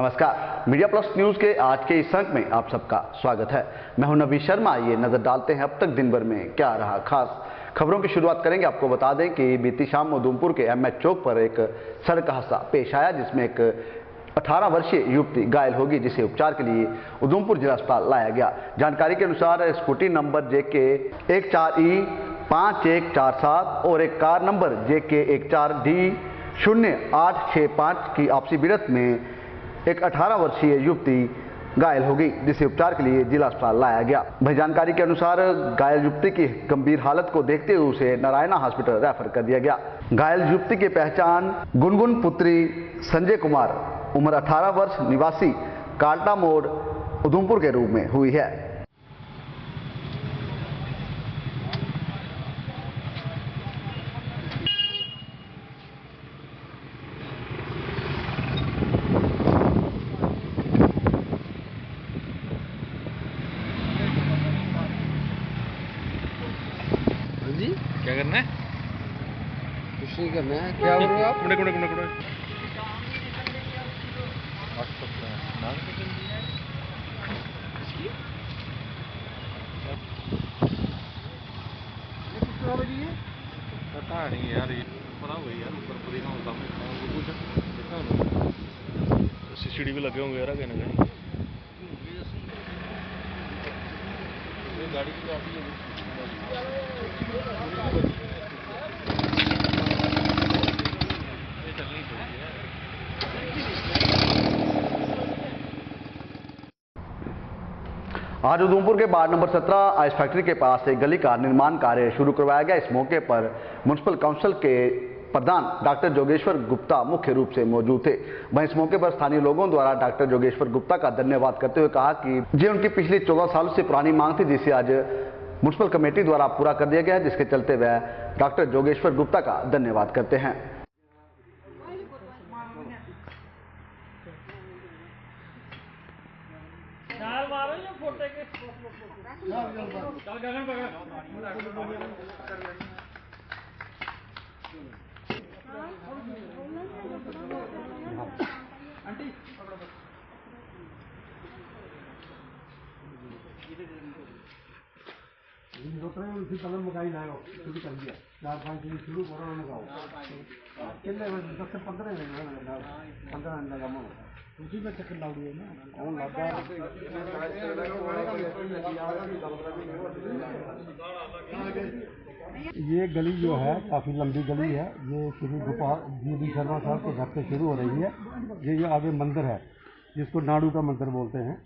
नमस्कार, media plus news के आज के इस अंक में आप सबका स्वागत है। मैं हूं नबी शर्मा। ये नजर डालते हैं अब तक दिन भर में क्या रहा खास। खबरों की शुरुआत करेंगे। आपको बता दें कि बीती शाम उधमपुर के एमएच चौक पर एक सड़क हादसा पेश आया, जिसमें एक 18 वर्षीय युवती घायल होगी, जिसे उपचार के लिए उधमपुर जिला अस्पताल लाया गया। जानकारी के अनुसार स्कूटी नंबर JK 14E 5147 और एक कार नंबर JK 14D 0865 की आपसी भिड़ंत में एक 18 वर्षीय युवती घायल हो गई, जिसे उपचार के लिए जिला अस्पताल लाया गया। वही जानकारी के अनुसार घायल युवती की गंभीर हालत को देखते हुए उसे नारायणा हॉस्पिटल रेफर कर दिया गया। घायल युवती की पहचान गुनगुन पुत्री संजय कुमार, उम्र 18 वर्ष, निवासी काल्टा मोड़ उधमपुर के रूप में हुई है। जी क्या करना है? कुछ नहीं करना है। क्या हो रहे हो आप? पता नहीं यार, ये पता हुई यार, ऊपर पूरी ना होता CCTV भी लगे होंगे यार कहीं ना कहीं। गाड़ी की चाबी है। आज उधमपुर के वार्ड नंबर 17 आइस फैक्ट्री के पास एक गली का निर्माण कार्य शुरू करवाया गया। इस मौके पर म्युनिसिपल काउंसिल के प्रधान डॉक्टर जोगेश्वर गुप्ता मुख्य रूप से मौजूद थे। वहीं इस मौके पर स्थानीय लोगों द्वारा डॉक्टर जोगेश्वर गुप्ता का धन्यवाद करते हुए कहा कि ये उनकी पिछली 14 सालों से पुरानी मांग थी, जिसे आज म्युनिसिपल कमेटी द्वारा पूरा कर दिया गया है, जिसके चलते वह डॉक्टर जोगेश्वर गुप्ता का धन्यवाद करते हैं। कलम मकाई लाओ शुरू कर दिया 4-5 दिन शुरू करो लगाओ कितने 10 से 15 लगा उसी में चक्कर लाओ ना कौन लगा। ये गली जो है काफ़ी लंबी गली है। ये शुरू गोपाल जी शर्मा साहब के घर से शुरू हो रही है। ये आगे मंदिर है जिसको नाड़ू का मंदिर बोलते हैं,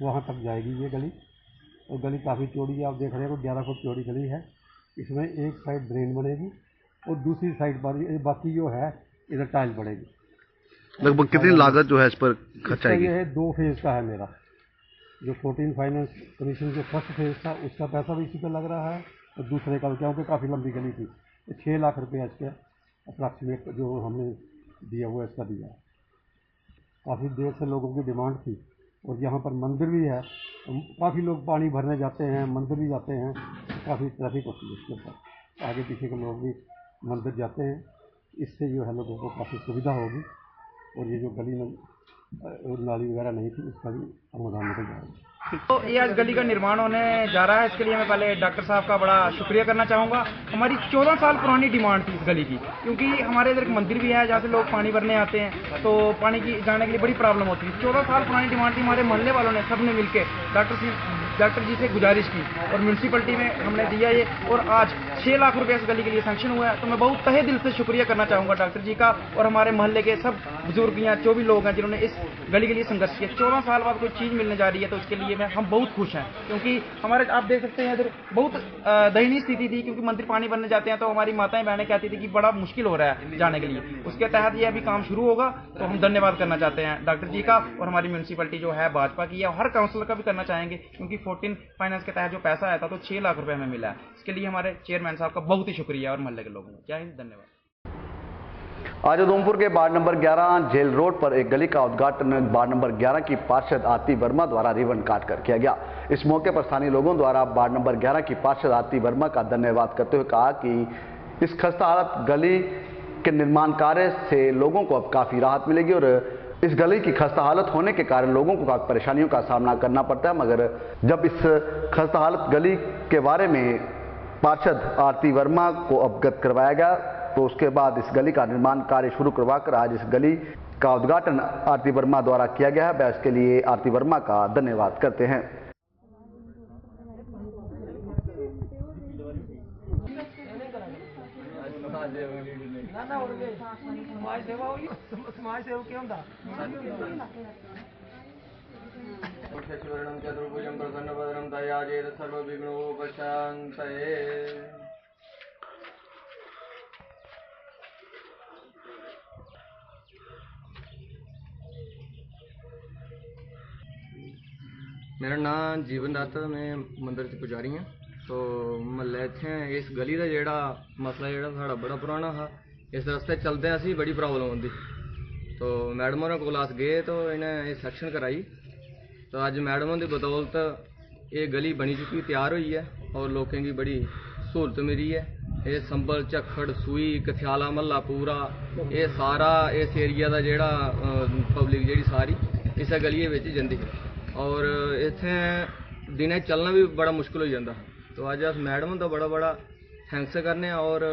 वहाँ तक जाएगी ये गली। और गली काफ़ी चौड़ी है, आप देख रहे हो 11 फुट चौड़ी गली है। इसमें एक साइड ड्रेन बनेगी और दूसरी साइड पर बाकी जो है इधर टाइल पड़ेगी। लगभग कितनी लागत जो है इस पर खर्च आएगी? ये है 2 फेज का है मेरा। जो 14 फाइनेंस कमीशन जो फर्स्ट फेज था उसका पैसा भी इसी पर लग रहा है और दूसरे का क्योंकि काफ़ी लंबी गली थी। 6 लाख रुपये इसके अप्रॉक्सीमेट जो हमने दिया हुआ इसका दिया। काफ़ी देर से लोगों की डिमांड थी और यहाँ पर मंदिर भी है, काफ़ी लोग पानी भरने जाते हैं, मंदिर भी जाते हैं, काफ़ी ट्रैफिक होती है इसके ऊपर। आगे पीछे के लोग भी मंदिर जाते हैं, इससे जो है लोगों को काफ़ी सुविधा होगी। और ये जो गली में नाली वगैरह नहीं थी उसका भी समाधान निकल जाएगा। तो ये आज गली का निर्माण होने जा रहा है। इसके लिए मैं पहले डॉक्टर साहब का बड़ा शुक्रिया करना चाहूँगा। हमारी 14 साल पुरानी डिमांड थी इस गली की, क्योंकि हमारे इधर एक मंदिर भी है जहाँ से लोग पानी भरने आते हैं, तो पानी की जाने के लिए बड़ी प्रॉब्लम होती है। 14 साल पुरानी डिमांड थी। हमारे मोहल्ले वालों ने सब ने मिलकर डॉक्टर जी से गुजारिश की और म्यूनसिपलिटी में हमने दिया ये, और आज 6 लाख रुपए इस गली के लिए सैंक्शन हुआ है। तो मैं बहुत तहे दिल से शुक्रिया करना चाहूँगा डॉक्टर जी का और हमारे मोहल्ले के सब बुजुर्ग या जो भी लोग हैं जिन्होंने इस गली के लिए संघर्ष किया। 14 साल बाद कोई चीज़ मिलने जा रही है तो उसके लिए हम बहुत खुश हैं, क्योंकि हमारे आप देख सकते हैं इधर बहुत दयनीय स्थिति थी, क्योंकि मंदिर पानी भरने जाते हैं तो हमारी माताएं बहनें कहती थी कि बड़ा मुश्किल हो रहा है जाने के लिए। उसके तहत ये अभी काम शुरू होगा, तो हम धन्यवाद करना चाहते हैं डॉक्टर जी का और हमारी म्यूनसिपलिटी जो है भाजपा की है, हर काउंसिलर का भी करना चाहेंगे, क्योंकि 14 फाइनेंस के तहत जो पैसा आया था तो 6 लाख रुपए हमें मिला है। इसके लिए हमारे चेयरमैन साहब का बहुत ही शुक्रिया और मोहल्ले के लोगों का। जय हिंद, धन्यवाद। आज उधमपुर के वार्ड नंबर 11 जेल रोड पर एक गली का उद्घाटन वार्ड नंबर 11 की पार्षद आरती वर्मा द्वारा रिबन काट कर किया गया। इस मौके पर स्थानीय लोगों द्वारा वार्ड नंबर 11 की पार्षद आरती वर्मा का धन्यवाद करते हुए कहा कि इस खस्ता हालत गली के निर्माण कार्य से लोगों को अब काफी राहत मिलेगी और इस गली की खस्ता हालत होने के कारण लोगों को काफ़ी परेशानियों का सामना करना पड़ता है, मगर जब इस खस्ता हालत गली के बारे में पार्षद आरती वर्मा को अवगत करवाया गया तो उसके बाद इस गली का निर्माण कार्य शुरू करवाकर आज इस गली का उद्घाटन आरती वर्मा द्वारा किया गया है। इसके लिए आरती वर्मा का धन्यवाद करते हैं। मेरा नाम जीवन दत्त, मैं मंदिर च पुजारी हाँ। तो महल्ले इत्थें इस गली का जेड़ा मसला जेड़ा साढ़ा बड़ा पुराना हा। इस रस्ते चलदे असी बड़ी प्रॉब्लम होंदी, तो मैडम होरें कोल अस गए तो इन्हें इस सैक्शन कराई। तो अज मैडम की बदौलत ये गली बनी चुकी तैयार हुई है और लोगों की बड़ी सहूलत मिली है। ये संबल झक्खड़ सूई कथ्याला महल्ला पूरा ये सारा इस एरिया का जेड़ा पब्लिक जी सारी इस गलिए में जाती है और इत्थें दिनें चलना भी बड़ा मुश्किल हो जाता। तो अज अस मैडम का बड़ा बड़ा थैंक्स करने और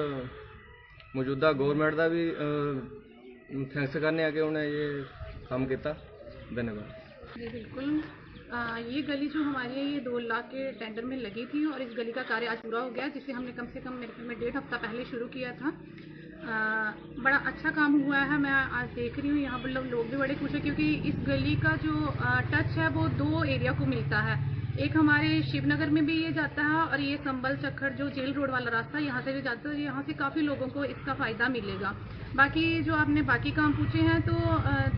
मौजूदा गौरमेंट का भी थैंक्स करने कि उन्हें ये काम किया। धन्यवाद। जी बिल्कुल, ये गली जो हमारी है ये 2 लाख के टेंडर में लगी थी और इस गली का कार्य आज पूरा हो गया, जिसे हमने कम से कम मेरे ख्याल में 1.5 हफ्ता पहले शुरू किया था। बड़ा अच्छा काम हुआ है। मैं आज देख रही हूँ यहाँ पर लोग भी बड़े खुश हैं क्योंकि इस गली का जो टच है वो 2 एरिया को मिलता है। एक हमारे शिवनगर में भी ये जाता है और ये संबल चक्खड़ जो जेल रोड वाला रास्ता यहाँ से भी जाता है। यहाँ से काफ़ी लोगों को इसका फ़ायदा मिलेगा। बाकी जो आपने बाकी काम पूछे हैं तो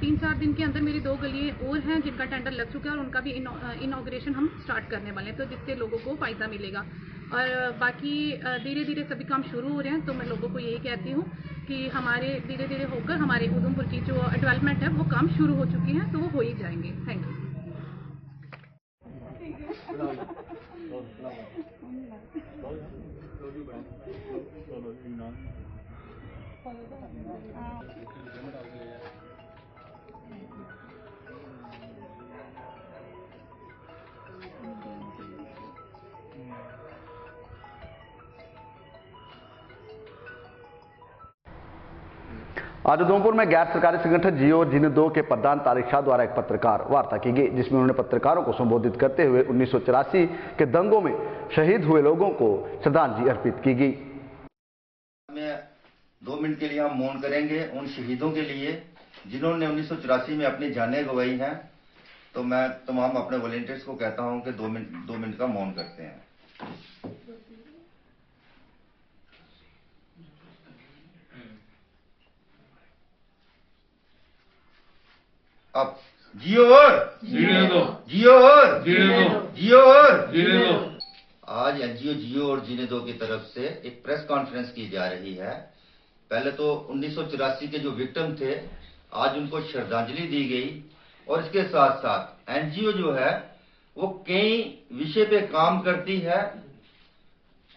3-4 दिन के अंदर मेरी 2 गलियाँ और हैं जिनका टेंडर लग चुका है और उनका भी इनॉग्रेशन हम स्टार्ट करने वाले हैं, तो जिससे लोगों को फ़ायदा मिलेगा। और बाकी धीरे धीरे सभी काम शुरू हो रहे हैं। तो मैं लोगों को यही कहती हूँ कि हमारे धीरे धीरे होकर हमारे उधमपुर की जो डेवलपमेंट है वो काम शुरू हो चुकी है, तो वो हो ही जाएंगे। Thank you. आज उधमपुर में गैर सरकारी संगठन जियो और जिने 2 के प्रधान तारिक शाह द्वारा एक पत्रकार वार्ता की गई, जिसमें उन्होंने पत्रकारों को संबोधित करते हुए 1984 के दंगों में शहीद हुए लोगों को श्रद्धांजलि अर्पित की गई। 2 मिनट के लिए हम मौन करेंगे उन शहीदों के लिए जिन्होंने 1984 में अपनी जानें गंवाई हैं। तो मैं तमाम अपने वॉलंटियर्स को कहता हूं कि 2 मिनट का मौन करते हैं। अब जियो और जीने दो, जियो और जीने दो, जियो और जीने दो। आज एनजीओ जियो और जीने दो की तरफ से एक प्रेस कॉन्फ्रेंस की जा रही है। पहले तो 1984 के जो विक्टिम थे आज उनको श्रद्धांजलि दी गई और इसके साथ साथ एनजीओ जो है वो कई विषय पे काम करती है।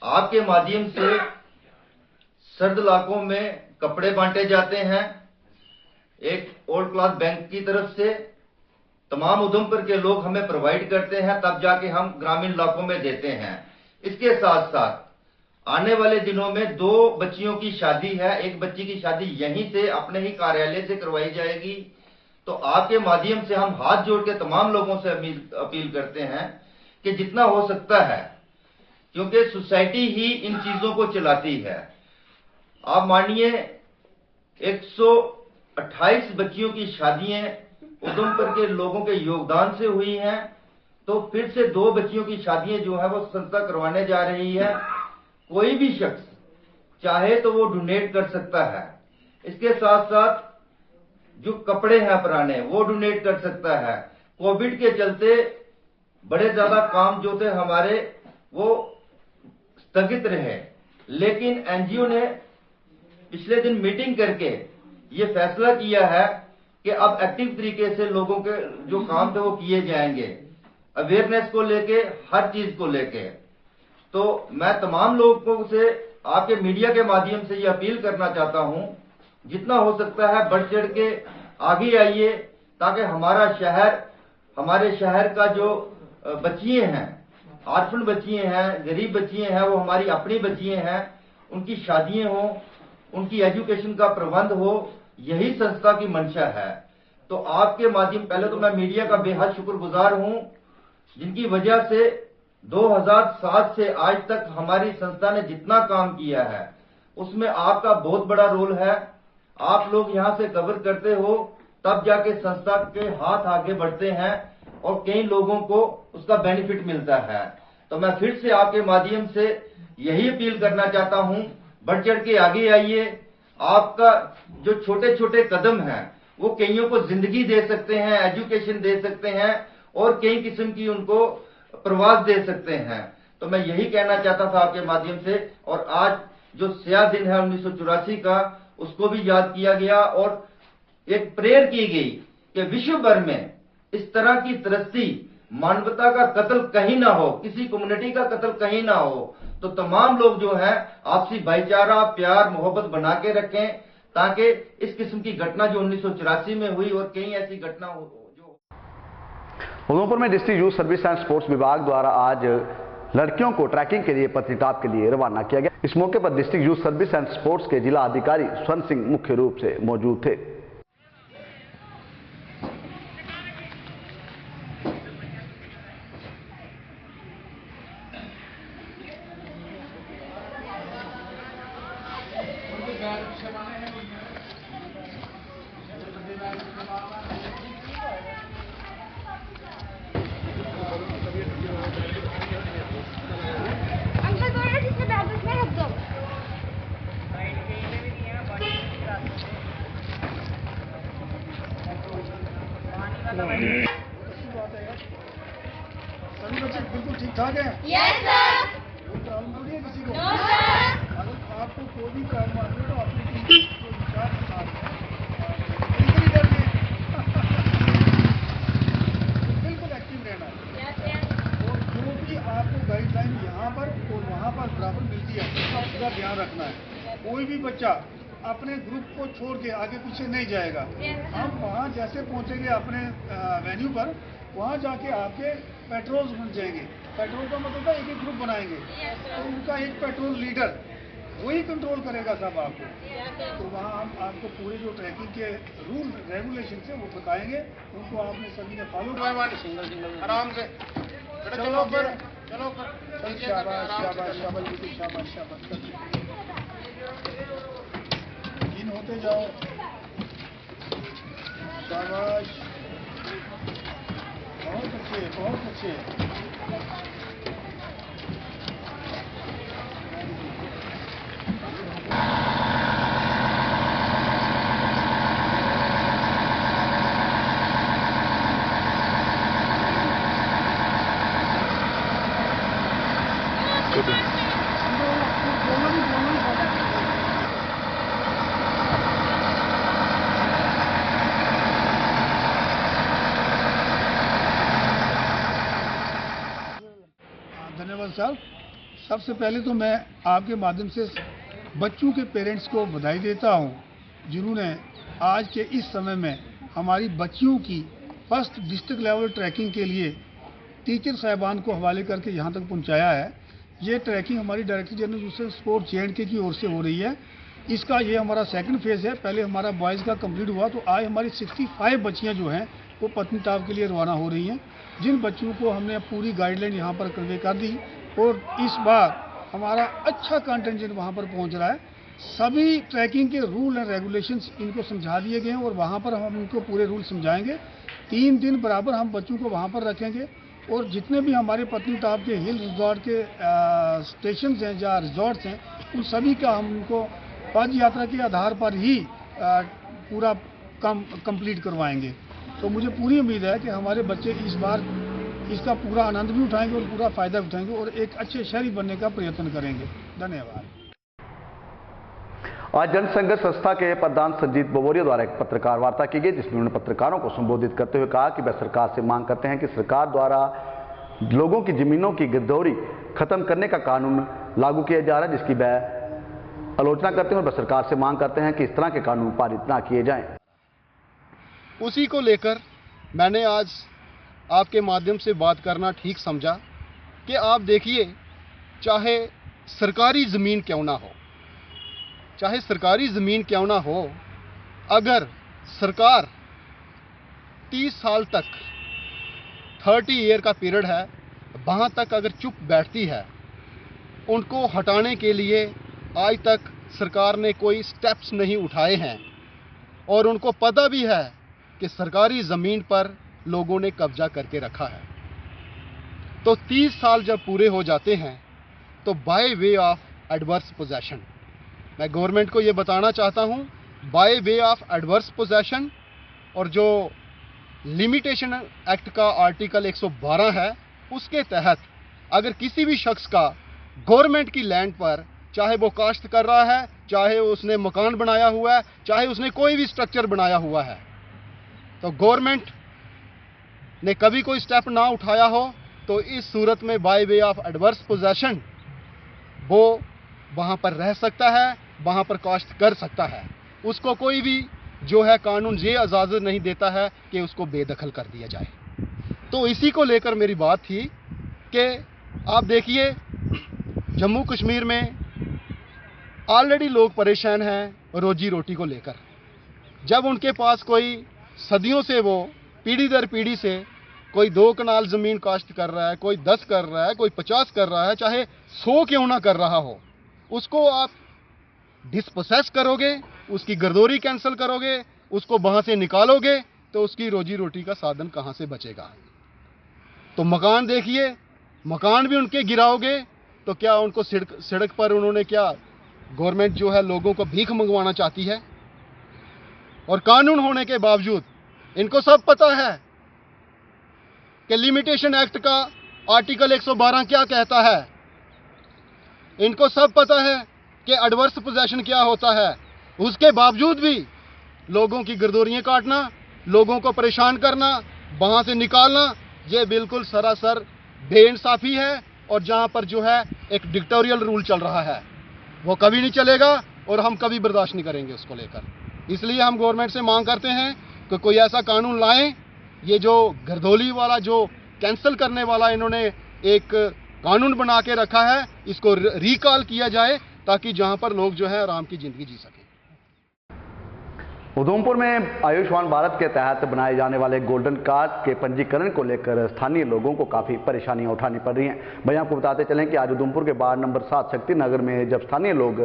आपके माध्यम से सर्द इलाकों में कपड़े बांटे जाते हैं। एक ओल्ड क्लास बैंक की तरफ से तमाम उधमपुर के लोग हमें प्रोवाइड करते हैं, तब जाके हम ग्रामीण इलाकों में देते हैं। इसके साथ साथ आने वाले दिनों में 2 बच्चियों की शादी है। एक बच्ची की शादी यहीं से अपने ही कार्यालय से करवाई जाएगी। तो आपके माध्यम से हम हाथ जोड़ के तमाम लोगों से अपील करते हैं कि जितना हो सकता है, क्योंकि सोसाइटी ही इन चीजों को चलाती है। आप मानिए 128 बच्चियों की शादियां उधमपुर के लोगों के योगदान से हुई हैं, तो फिर से 2 बच्चियों की शादियां जो है वो संस्था करवाने जा रही है। कोई भी शख्स चाहे तो वो डोनेट कर सकता है। इसके साथ साथ जो कपड़े हैं पुराने वो डोनेट कर सकता है। कोविड के चलते बड़े ज्यादा काम जो थे हमारे वो स्थगित रहे, लेकिन एनजीओ ने पिछले दिन मीटिंग करके ये फैसला किया है कि अब एक्टिव तरीके से लोगों के जो काम थे वो किए जाएंगे, अवेयरनेस को लेके, हर चीज को लेके। तो मैं तमाम लोगों से आपके मीडिया के माध्यम से ये अपील करना चाहता हूं, जितना हो सकता है बढ़ चढ़ के आगे आइए, ताकि हमारे शहर का जो बच्चियां हैं, ऑर्फन बच्चियां हैं, गरीब बच्चियां हैं, वो हमारी अपनी बच्चियां हैं, उनकी शादियां हो, उनकी एजुकेशन का प्रबंध हो, यही संस्था की मंशा है। तो आपके माध्यम, पहले तो मैं मीडिया का बेहद शुक्रगुजार हूं, जिनकी वजह से 2007 से आज तक हमारी संस्था ने जितना काम किया है उसमें आपका बहुत बड़ा रोल है। आप लोग यहां से कवर करते हो, तब जाके संस्था के हाथ आगे बढ़ते हैं और कई लोगों को उसका बेनिफिट मिलता है। तो मैं फिर से आपके माध्यम से यही अपील करना चाहता हूं, बढ़ चढ़ के आगे आइए। आपका जो छोटे छोटे कदम हैं वो कईयों को जिंदगी दे सकते हैं, एजुकेशन दे सकते हैं और कई किस्म की उनको प्रवास दे सकते हैं। तो मैं यही कहना चाहता था आपके माध्यम से। और आज जो स्याह दिन है 1984 का, उसको भी याद किया गया और एक प्रेयर की गई कि विश्व भर में इस तरह की त्रस्ती, मानवता का कत्ल कहीं ना हो, किसी कम्युनिटी का कत्ल कहीं ना हो। तो तमाम लोग जो है आपसी भाईचारा, प्यार, मोहब्बत बना के रखें, ताकि इस किस्म की घटना जो 1984 में हुई और कई ऐसी घटना हो। उधमपुर में district youth service and sports विभाग द्वारा आज लड़कियों को ट्रैकिंग के लिए पत्नीटॉप के लिए रवाना किया गया। इस मौके पर district youth service and sports के जिला अधिकारी स्वर्ण सिंह मुख्य रूप से मौजूद थे। सभी बच्चे बिल्कुल ठीक ठाक हैं? Yes sir. कोई प्रॉब्लम तो नहीं है किसी को? No sir. अगर आपको कोई भी प्रॉब्लम आती है तो अपनी टीम को इंचार्ज के साथ बिल्कुल डर के बिल्कुल एक्टिव रहना है। और जो भी आपको गाइडलाइन यहाँ पर और वहाँ पर बराबर मिलती है उसका पूरा ध्यान रखना है। कोई भी बच्चा अपने ग्रुप को छोड़ के आगे पीछे नहीं जाएगा। हम वहाँ जैसे पहुँचेंगे अपने वेन्यू पर, वहाँ जाके आपके पेट्रोल्स बन जाएंगे। पेट्रोल का मतलब एक एक ग्रुप बनाएंगे और उनका एक पेट्रोल लीडर वही कंट्रोल करेगा सब आपको। तो वहाँ हम आपको पूरे जो ट्रैकिंग के रूल रेगुलेशन से वो बताएंगे, उनको आपने सभी ने फॉलो आराम से चलो फिर चलो फिर शाबाश शाबाश शाबाश बिल्कुल शाबाश शाबाश। इन होते जाओ, शाबाश, बहुत अच्छे बहुत अच्छे। धन्यवाद साहब। सबसे पहले तो मैं आपके माध्यम से बच्चों के पेरेंट्स को बधाई देता हूं, जिन्होंने आज के इस समय में हमारी बच्चियों की फर्स्ट डिस्ट्रिक्ट लेवल ट्रैकिंग के लिए टीचर साहिबान को हवाले करके यहां तक पहुंचाया है। ये ट्रैकिंग हमारी director general youth sports J&K की ओर से हो रही है। इसका ये हमारा सेकंड फेज़ है। पहले हमारा बॉयज़ का कंप्लीट हुआ, तो आज हमारी 65 बच्चियाँ जो हैं वो पत्नीटॉप के लिए रवाना हो रही हैं, जिन बच्चों को हमने पूरी गाइडलाइन यहाँ पर कन्वे कर दी और इस बार हमारा अच्छा कंटिंजेंट वहाँ पर पहुँच रहा है। सभी ट्रैकिंग के रूल एंड रेगुलेशंस इनको समझा दिए गए हैं और वहाँ पर हम उनको पूरे रूल समझाएंगे। 3 दिन बराबर हम बच्चों को वहाँ पर रखेंगे और जितने भी हमारे पत्नीटॉप के हिल रिजॉर्ट के स्टेशन हैं या रिजॉर्ट्स हैं, उन सभी का हम उनको पद यात्रा के आधार पर ही पूरा काम कंप्लीट करवाएंगे। तो मुझे पूरी उम्मीद है कि हमारे बच्चे इस बार इसका पूरा आनंद भी उठाएंगे और पूरा फ़ायदा उठाएंगे और एक अच्छे शहरी बनने का प्रयत्न करेंगे। धन्यवाद। आज जन संघर्ष संस्था के प्रधान संजीत बबोरिया द्वारा एक पत्रकार वार्ता की गई, जिसमें उन्होंने पत्रकारों को संबोधित करते हुए कहा कि वह सरकार से मांग करते हैं कि सरकार द्वारा लोगों की जमीनों की गिरदौरी खत्म करने का कानून लागू किया जा रहा है, जिसकी वह आलोचना करते हैं और वह सरकार से मांग करते हैं कि इस तरह के कानून पारित ना किए जाएं। उसी को लेकर मैंने आज आपके माध्यम से बात करना ठीक समझा कि आप देखिए, चाहे सरकारी ज़मीन क्यों ना हो, चाहे सरकारी ज़मीन क्यों ना हो, अगर सरकार 30 साल तक 30 ईयर का पीरियड है, वहाँ तक अगर चुप बैठती है, उनको हटाने के लिए आज तक सरकार ने कोई स्टेप्स नहीं उठाए हैं और उनको पता भी है कि सरकारी ज़मीन पर लोगों ने कब्जा करके रखा है, तो 30 साल जब पूरे हो जाते हैं तो by way of adverse possession, मैं गवर्नमेंट को ये बताना चाहता हूँ, by way of adverse possession और जो लिमिटेशन एक्ट का आर्टिकल 112 है, उसके तहत अगर किसी भी शख्स का गवर्नमेंट की लैंड पर, चाहे वो काश्त कर रहा है, चाहे उसने मकान बनाया हुआ है, चाहे उसने कोई भी स्ट्रक्चर बनाया हुआ है, तो गवर्नमेंट ने कभी कोई स्टेप ना उठाया हो, तो इस सूरत में by way of adverse possession वो वहाँ पर रह सकता है, वहाँ पर काश्त कर सकता है। उसको कोई भी जो है कानून ये इजाज़त नहीं देता है कि उसको बेदखल कर दिया जाए। तो इसी को लेकर मेरी बात थी कि आप देखिए, जम्मू कश्मीर में ऑलरेडी लोग परेशान हैं रोजी रोटी को लेकर। जब उनके पास कोई सदियों से, वो पीढ़ी दर पीढ़ी से कोई 2 कनाल ज़मीन काश्त कर रहा है, कोई 10 कर रहा है, कोई 50 कर रहा है, चाहे 100 क्यों ना कर रहा हो, उसको आप डिस्पोसेस करोगे, उसकी गर्दोरी कैंसिल करोगे, उसको वहाँ से निकालोगे, तो उसकी रोजी रोटी का साधन कहाँ से बचेगा। तो मकान देखिए, मकान भी उनके गिराओगे तो क्या उनको सड़क पर उन्होंने क्या, गवर्नमेंट जो है लोगों को भीख मंगवाना चाहती है? और कानून होने के बावजूद इनको सब पता है कि लिमिटेशन एक्ट का आर्टिकल 112 क्या कहता है, इनको सब पता है कि एडवर्स पोजेशन क्या होता है। उसके बावजूद भी लोगों की गर्दोरियां काटना, लोगों को परेशान करना, वहाँ से निकालना, ये बिल्कुल सरासर बेइंसाफ़ी है। और जहाँ पर जो है एक डिक्टेटोरियल रूल चल रहा है, वो कभी नहीं चलेगा और हम कभी बर्दाश्त नहीं करेंगे उसको लेकर। इसलिए हम गवर्नमेंट से मांग करते हैं कि कोई ऐसा कानून लाएं, ये जो गर्दोली वाला, जो कैंसिल करने वाला इन्होंने एक कानून बना के रखा है, इसको रिकॉल किया जाए, ताकि जहाँ पर लोग जो है आराम की ज़िंदगी जी सकें। उधमपुर में आयुष्मान भारत के तहत बनाए जाने वाले गोल्डन कार्ड के पंजीकरण को लेकर स्थानीय लोगों को काफ़ी परेशानियां उठानी पड़ रही हैं। भाई आपको बताते चलें कि आज उधमपुर के वार्ड नंबर 7 शक्ति नगर में जब स्थानीय लोग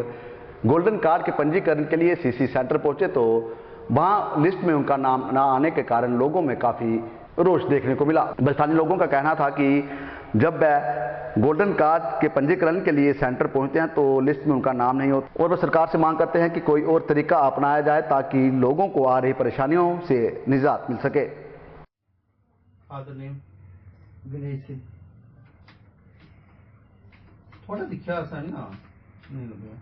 गोल्डन कार्ड के पंजीकरण के लिए सीसी सेंटर पहुंचे, तो वहां लिस्ट में उनका नाम न आने के कारण लोगों में काफ़ी रोष देखने को मिला। स्थानीय लोगों का कहना था कि जब वह गोल्डन कार्ड के पंजीकरण के लिए सेंटर पहुंचते हैं तो लिस्ट में उनका नाम नहीं होता, और वह सरकार से मांग करते हैं कि कोई और तरीका अपनाया जाए ताकि लोगों को आ रही परेशानियों से निजात मिल सके। थोड़ा दिखा आसान ना नहीं लगे।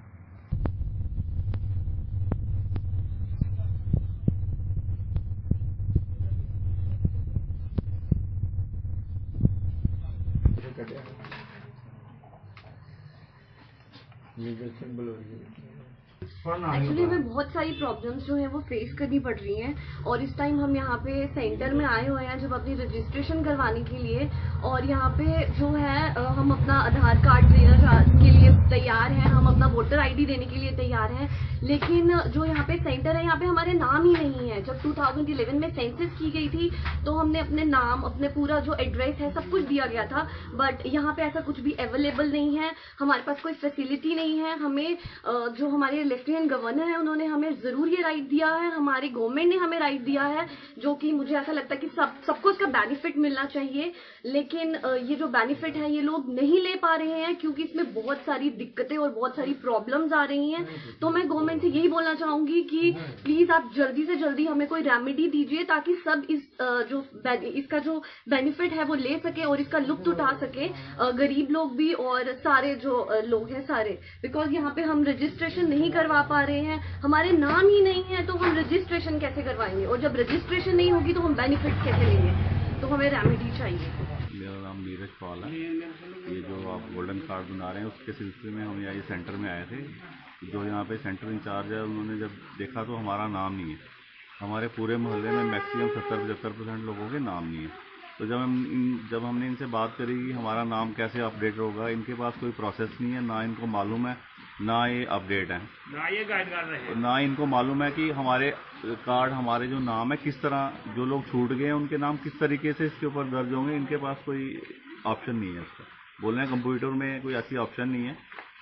एक्चुअली हमें बहुत सारी प्रॉब्लम्स जो हैं वो फेस करनी पड़ रही हैं, और इस टाइम हम यहाँ पे सेंटर में आए हुए हैं जब अपनी रजिस्ट्रेशन करवाने के लिए। और यहाँ पे जो है हम अपना आधार कार्ड देना के लिए तैयार हैं, हम अपना वोटर आईडी देने के लिए तैयार हैं, लेकिन जो यहाँ पे सेंटर है, यहाँ पे हमारे नाम ही नहीं है। जब 2011 में सेंसस की गई थी तो हमने अपने नाम, अपने पूरा जो एड्रेस है, सब कुछ दिया गया था, बट यहाँ पे ऐसा कुछ भी अवेलेबल नहीं है। हमारे पास कोई फैसिलिटी नहीं है। हमें जो हमारे लेफ्टिनेंट गवर्नर है, उन्होंने हमें जरूर ये राइट दिया है, हमारी गवर्नमेंट ने हमें राइट दिया है, जो कि मुझे ऐसा लगता है कि सबको इसका बेनिफिट मिलना चाहिए। लेकिन ये जो बेनिफिट है ये लोग नहीं ले पा रहे हैं, क्योंकि इसमें बहुत सारी दिक्कतें और बहुत सारी प्रॉब्लम्स आ रही हैं। तो मैं गवर्नमेंट से यही बोलना चाहूंगी कि प्लीज आप जल्दी से जल्दी हमें कोई रेमेडी दीजिए, ताकि सब इसका जो बेनिफिट है वो ले सके और इसका लुत्फ उठा सके, गरीब लोग भी और सारे जो लोग हैं सारे। बिकॉज यहाँ पे हम रजिस्ट्रेशन नहीं करवा पा रहे हैं, हमारे नाम ही नहीं है, तो हम रजिस्ट्रेशन कैसे करवाएंगे, और जब रजिस्ट्रेशन नहीं होगी तो हम बेनिफिट कैसे लेंगे। तो हमें रेमेडी चाहिए। मेरा नाम नीरज पाल है। ये जो आप गोल्डन कार्ड बना रहे हैं उसके सिलसिले में हम यहाँ सेंटर में आए थे। जो यहाँ पे सेंटर इंचार्ज है, उन्होंने जब देखा तो हमारा नाम नहीं है, हमारे पूरे मोहल्ले में मैक्सिमम 70-75% लोगों के नाम नहीं है। तो जब हमने इनसे बात करी कि हमारा नाम कैसे अपडेट होगा, इनके पास कोई प्रोसेस नहीं है, ना इनको मालूम है, ना ये अपडेट है, ना ये गाइड कर रहे हैं, ना इनको मालूम है कि हमारे कार्ड, हमारे जो नाम है किस तरह, जो लोग छूट गए हैं उनके नाम किस तरीके से इसके ऊपर दर्ज होंगे। इनके पास कोई ऑप्शन नहीं है इसका। बोल रहे हैं कंप्यूटर में कोई ऐसी ऑप्शन नहीं है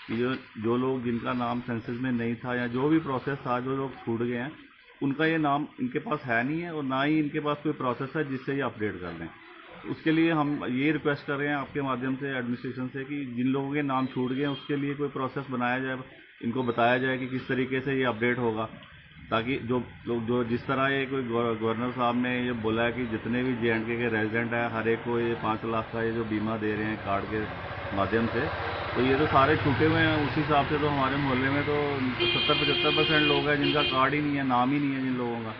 कि जो लोग जिनका नाम सेंसस में नहीं था या जो भी प्रोसेस था, जो लोग छूट गए हैं उनका ये नाम इनके पास है नहीं है, और ना ही इनके पास कोई प्रोसेस है जिससे ये अपडेट कर लें। उसके लिए हम ये रिक्वेस्ट कर रहे हैं आपके माध्यम से एडमिनिस्ट्रेशन से कि जिन लोगों के नाम छूट गए हैं उसके लिए कोई प्रोसेस बनाया जाए, इनको बताया जाए कि किस तरीके से ये अपडेट होगा, ताकि जो लोग जो जिस तरह ये कोई गवर्नर साहब ने ये बोला है कि जितने भी JNK के रेजिडेंट हैं हर एक को ये 5 लाख का ये जो बीमा दे रहे हैं कार्ड के माध्यम से, तो ये तो सारे छूटे हुए हैं। उसी हिसाब से तो हमारे मोहल्ले में तो 70-75% लोग हैं जिनका कार्ड ही नहीं है, नाम ही नहीं है जिन लोगों का।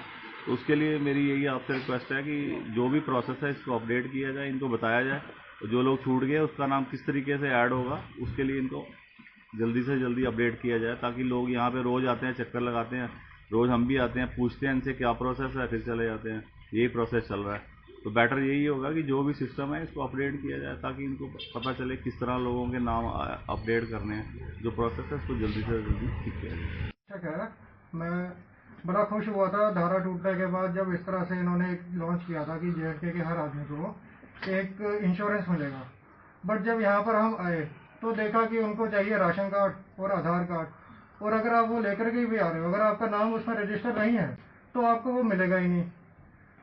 तो उसके लिए मेरी यही आपसे रिक्वेस्ट है कि जो भी प्रोसेस है इसको अपडेट किया जाए, इनको बताया जाए, और जो लोग छूट गए उसका नाम किस तरीके से ऐड होगा उसके लिए इनको जल्दी से जल्दी अपडेट किया जाए, ताकि लोग यहाँ पे रोज़ आते हैं, चक्कर लगाते हैं, रोज़ हम भी आते हैं, पूछते हैं इनसे क्या प्रोसेस है, फिर चले जाते हैं, यही प्रोसेस चल रहा है। तो बेटर यही होगा कि जो भी सिस्टम है इसको अपडेट किया जाए, ताकि इनको पता चले किस तरह लोगों के नाम अपडेट करने हैं, जो प्रोसेस है उसको जल्दी से जल्दी ठीक किया जाए। ठीक है, मैं बड़ा खुश हुआ था धारा टूटने के बाद, जब इस तरह से इन्होंने लॉन्च किया था कि JNK के हर आदमी को एक इंश्योरेंस मिलेगा। बट जब यहाँ पर हम आए तो देखा कि उनको चाहिए राशन कार्ड और आधार कार्ड, और अगर आप वो लेकर के भी आ रहे हो, अगर आपका नाम उसमें रजिस्टर नहीं है तो आपको वो मिलेगा ही नहीं।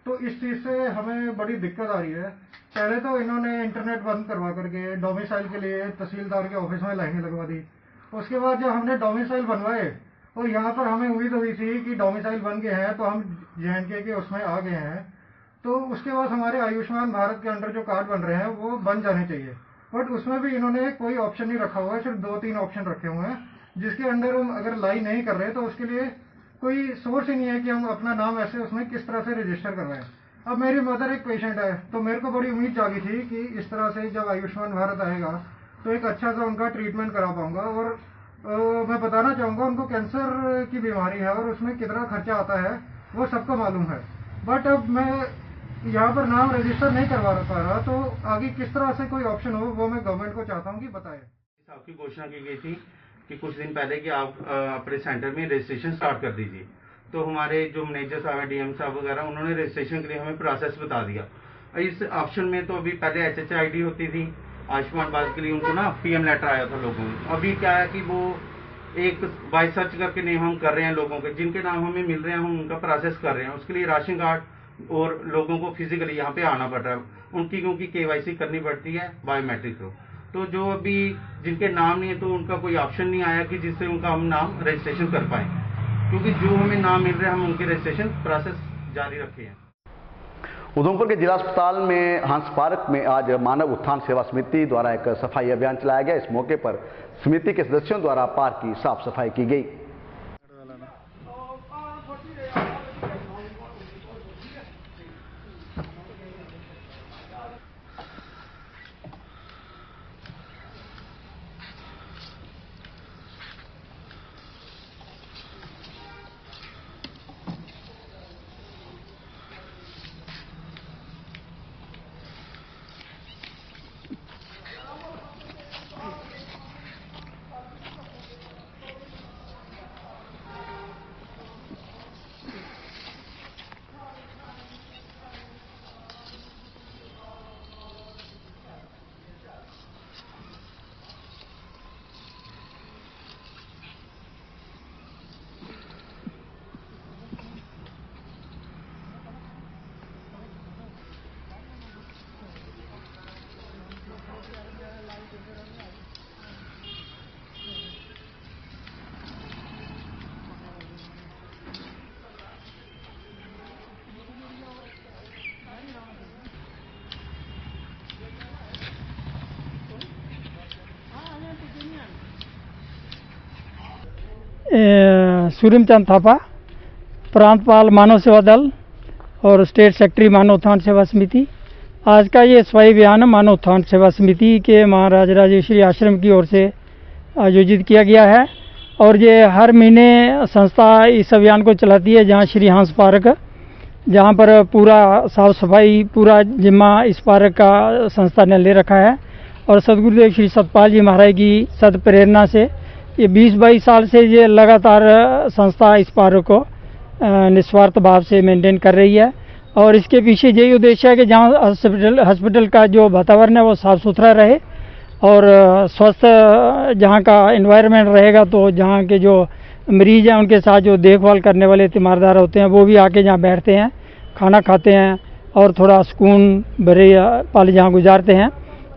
तो इस चीज़ से हमें बड़ी दिक्कत आ रही है। पहले तो इन्होंने इंटरनेट बंद करवा करके डोमिसाइल के लिए तहसीलदार के ऑफिस में लाइनें लगवा दी। उसके बाद जब हमने डोमिसाइल बनवाए और यहाँ पर हमें उम्मीद हुई थी कि डोमिसाइल बन गए हैं तो हम JNK के उसमें आ गए हैं, तो उसके बाद हमारे आयुष्मान भारत के अंडर जो कार्ड बन रहे हैं वो बन जाने चाहिए। बट उसमें भी इन्होंने कोई ऑप्शन नहीं रखा हुआ है, सिर्फ 2-3 ऑप्शन रखे हुए हैं, जिसके अंडर हम अगर लाई नहीं कर रहे तो उसके लिए कोई सोर्स ही नहीं है कि हम अपना नाम ऐसे उसमें किस तरह से रजिस्टर करवाएं। अब मेरी मदर एक पेशेंट है, तो मेरे को बड़ी उम्मीद जागी थी कि इस तरह से जब आयुष्मान भारत आएगा तो एक अच्छा सा उनका ट्रीटमेंट करा पाऊंगा। और मैं बताना चाहूँगा उनको कैंसर की बीमारी है और उसमें कितना खर्चा आता है वो सबको मालूम है। बट अब मैं यहाँ पर नाम रजिस्टर नहीं करवा पा रहा, तो आगे किस तरह से कोई ऑप्शन हो वो मैं गवर्नमेंट को चाहता हूँ कि बताए। आपकी घोषणा की गई थी कि कुछ दिन पहले कि आप अपने सेंटर में रजिस्ट्रेशन स्टार्ट कर दीजिए, तो हमारे जो मैनेजर साहब हैं, DM साहब वगैरह, उन्होंने रजिस्ट्रेशन के लिए हमें प्रोसेस बता दिया। इस ऑप्शन में तो अभी पहले HHID होती थी आयुष्मान भारत के लिए, उनको ना PM लेटर आया था लोगों को। अभी क्या है कि वो एक बाय सर्च करके नेम हम कर रहे हैं लोगों के, जिनके नाम हमें मिल रहे हैं हम उनका प्रोसेस कर रहे हैं। उसके लिए राशन कार्ड और लोगों को फिजिकली यहाँ पे आना पड़ रहा है उनकी, क्योंकि KYC करनी पड़ती है बायोमेट्रिक को। तो जो अभी जिनके नाम नहीं है तो उनका कोई ऑप्शन नहीं आया कि जिससे उनका हम नाम रजिस्ट्रेशन कर पाए, क्योंकि जो हमें नाम मिल रहे हैं हम उनके रजिस्ट्रेशन प्रोसेस जारी रखे हैं। उधमपुर के जिला अस्पताल में हंस पार्क में आज मानव उत्थान सेवा समिति द्वारा एक सफाई अभियान चलाया गया। इस मौके पर समिति के सदस्यों द्वारा पार्क की साफ सफाई की गई। सूर्यचंद थापा, प्रांतपाल मानव सेवा दल और स्टेट सेक्रेटरी मानव उत्थान सेवा समिति। आज का ये सफाई अभियान मानव उत्थान सेवा समिति के महाराज राजेश्वरी आश्रम की ओर से आयोजित किया गया है और ये हर महीने संस्था इस अभियान को चलाती है, जहाँ श्री हंस पार्क जहाँ पर पूरा साफ सफाई पूरा जिम्मा इस पार्क का संस्था ने ले रखा है। और सदगुरुदेव श्री सतपाल जी महाराज की सद प्रेरणा से ये 20-22 साल से ये लगातार संस्था इस पार्क को निस्वार्थ भाव से मेंटेन कर रही है। और इसके पीछे यही उद्देश्य है कि जहाँ हॉस्पिटल का जो वातावरण है वो साफ़ सुथरा रहे और स्वस्थ जहाँ का एनवायरनमेंट रहेगा, तो जहाँ के जो मरीज़ हैं उनके साथ जो देखभाल करने वाले तीमारदार होते हैं वो भी आके जहाँ बैठते हैं, खाना खाते हैं और थोड़ा सुकून भरे पल जहाँ गुजारते हैं।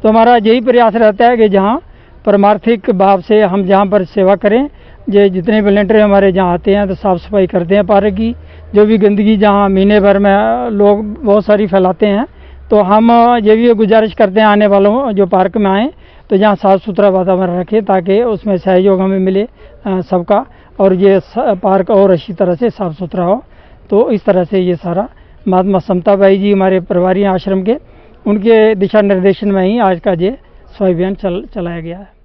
तो हमारा यही प्रयास रहता है कि जहाँ परमार्थिक भाव से हम जहाँ पर सेवा करें, ये जितने वॉलंटियर हमारे जहाँ आते हैं तो साफ़ सफाई करते हैं पार्क की। जो भी गंदगी जहाँ महीने भर में लोग बहुत सारी फैलाते हैं, तो हम ये भी गुजारिश करते हैं आने वालों जो पार्क में आएँ तो जहाँ साफ़ सुथरा वातावरण रखें ताकि उसमें सहयोग हमें मिले सबका, और ये पार्क और अच्छी तरह से साफ़ सुथरा हो। तो इस तरह से ये सारा महात्मा समताबाई जी हमारे प्रभारी आश्रम के, उनके दिशा निर्देशन में ही आज का ये सफाई अभियान चलाया गया है।